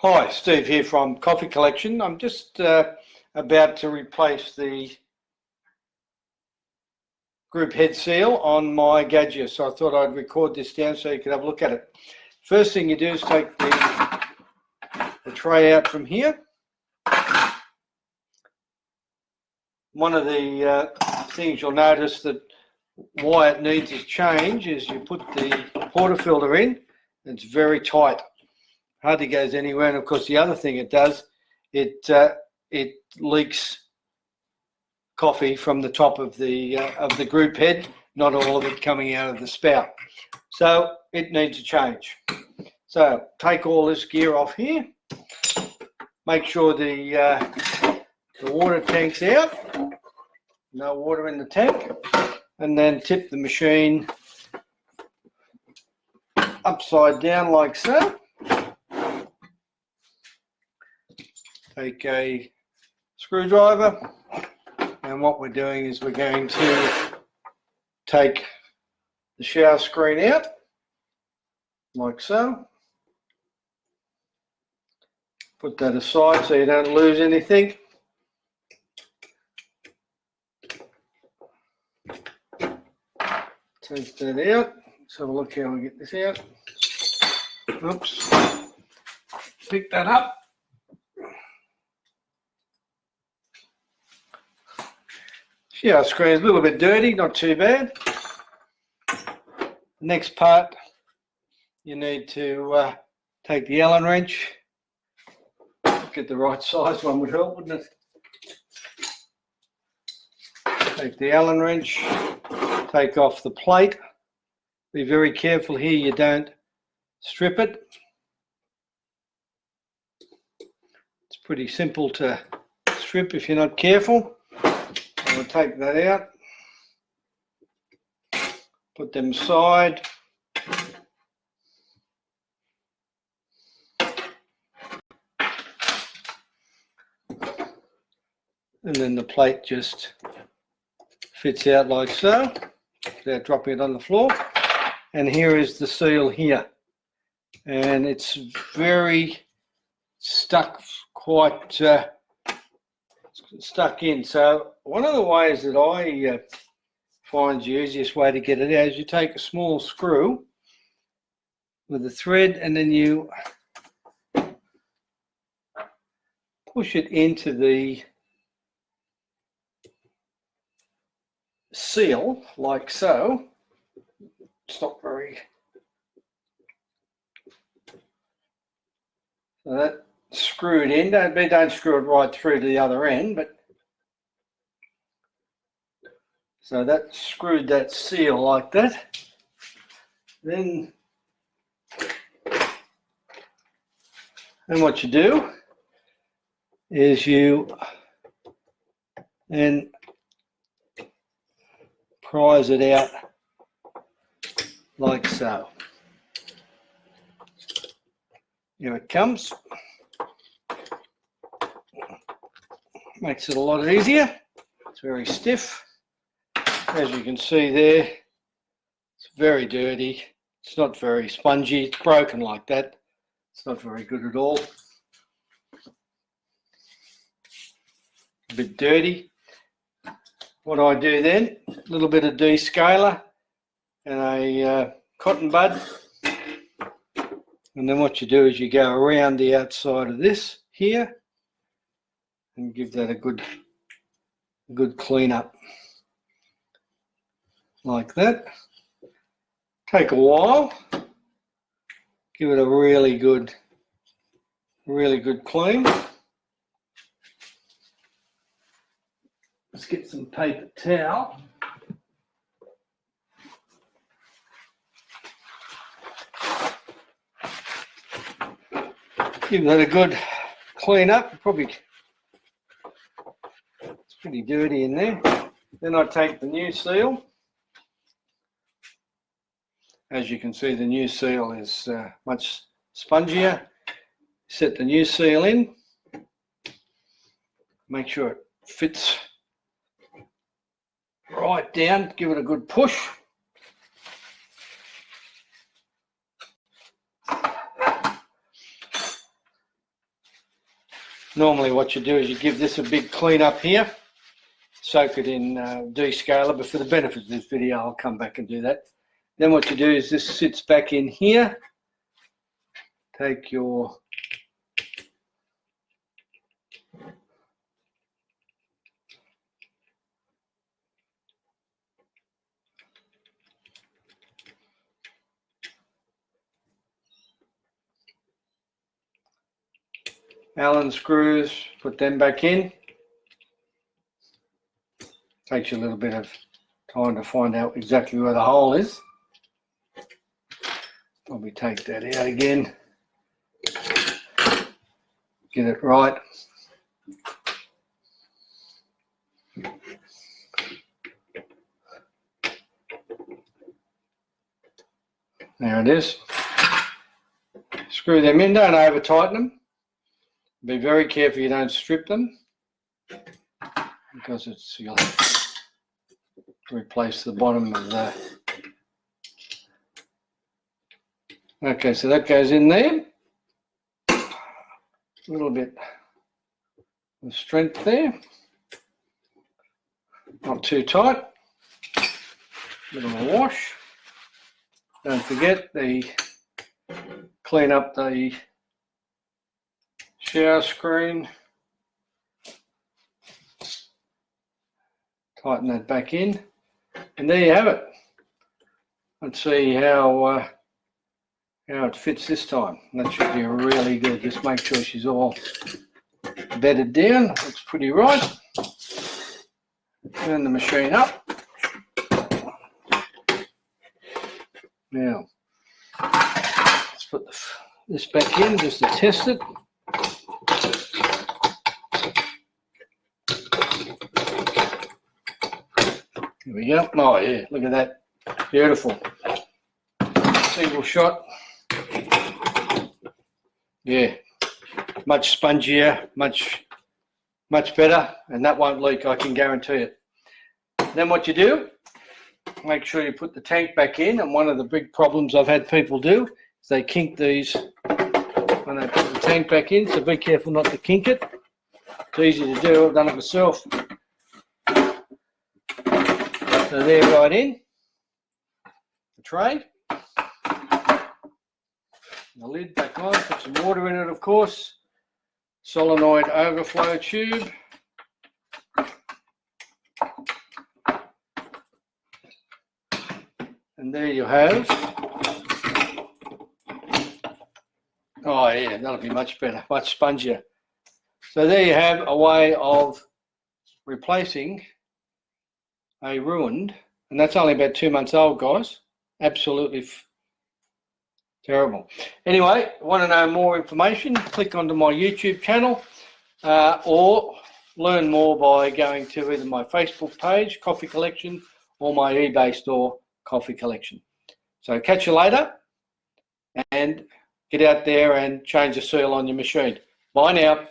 Hi, Steve here from Coffee Collection. I'm just about to replace the group head seal on my Gadget, so I thought I'd record this down so you could have a look at it. First thing you do is take the tray out from here. One of the things you'll notice that why it needs a change is you put the portafilter in, it's very tight. Hardly goes anywhere, and of course the other thing it does, it leaks coffee from the top of the group head, not all of it coming out of the spout. So it needs a change. So take all this gear off here. Make sure the water tank's out. No water in the tank, and then tip the machine upside down like so. Take a screwdriver, and what we're doing is we're going to take the shower screen out like so. Put that aside so you don't lose anything. Take that out. Let's have a look how we get this out. Oops. Pick that up. Shower screen is a little bit dirty, not too bad. Next part, you need to take the Allen wrench. Get the right size one would help, wouldn't it? Take the Allen wrench, take off the plate. Be very careful here you don't strip it. It's pretty simple to strip if you're not careful. I'll take that out, put them aside. And then the plate just fits out like so, without dropping it on the floor. And here is the seal here. And it's very stuck, quite stuck in. So one of the ways that I find the easiest way to get it out is you take a small screw with a thread, and then you push it into the seal like so. It's not very, so that screwed in. Don't screw it right through to the other end, but so that screwed that seal like that. Then what you do is you then prise it out like so. Here it comes. Makes it a lot easier. It's very stiff. As you can see there, it's very dirty. It's not very spongy. It's broken like that. It's not very good at all. A bit dirty. What I do then, a little bit of descaler and a cotton bud. And then what you do is you go around the outside of this here and give that a good clean up. Like that. Take a while. Give it a really good clean. Let's get some paper towel. Give that a good clean up. Probably it's pretty dirty in there. Then I take the new seal. As you can see, the new seal is much spongier. Set the new seal in. Make sure it fits right down. Give it a good push. Normally what you do is you give this a big clean up here, soak it in descaler, but for the benefit of this video I'll come back and do that. Then what you do is this sits back in here. Take your Allen screws, put them back in. Takes you a little bit of time to find out exactly where the hole is. Probably take that out again. Get it right. There it is. Screw them in, don't over tighten them. Be very careful you don't strip them, because you'll replace the bottom of the. Okay, so that goes in there. A little bit of strength there. Not too tight. A bit of a wash. Don't forget the clean up the shower screen. Tighten that back in, and there you have it. Let's see how it fits this time. That should be really good. Just make sure she's all bedded down. Looks pretty right. Turn the machine up. Now, let's put this back in just to test it. Here we go. Oh yeah, look at that. Beautiful. Single shot. Yeah, much spongier, much better, and that won't leak, I can guarantee it. Then what you do, make sure you put the tank back in, and one of the big problems I've had people do is they kink these when they put the tank back in, so be careful not to kink it. It's easy to do, I've done it myself. So they're right in the tray. The lid back on, put some water in it, of course. Solenoid overflow tube. And there you have. Oh yeah, that'll be much better, much spongier. So there you have a way of replacing a ruined, and that's only about 2 months old, guys. Absolutely terrible. Anyway, want to know more information, click onto my YouTube channel, or learn more by going to either my Facebook page, Coffee Collection, or my eBay store, Coffee Collection. So catch you later, and get out there and change the seal on your machine. Bye now.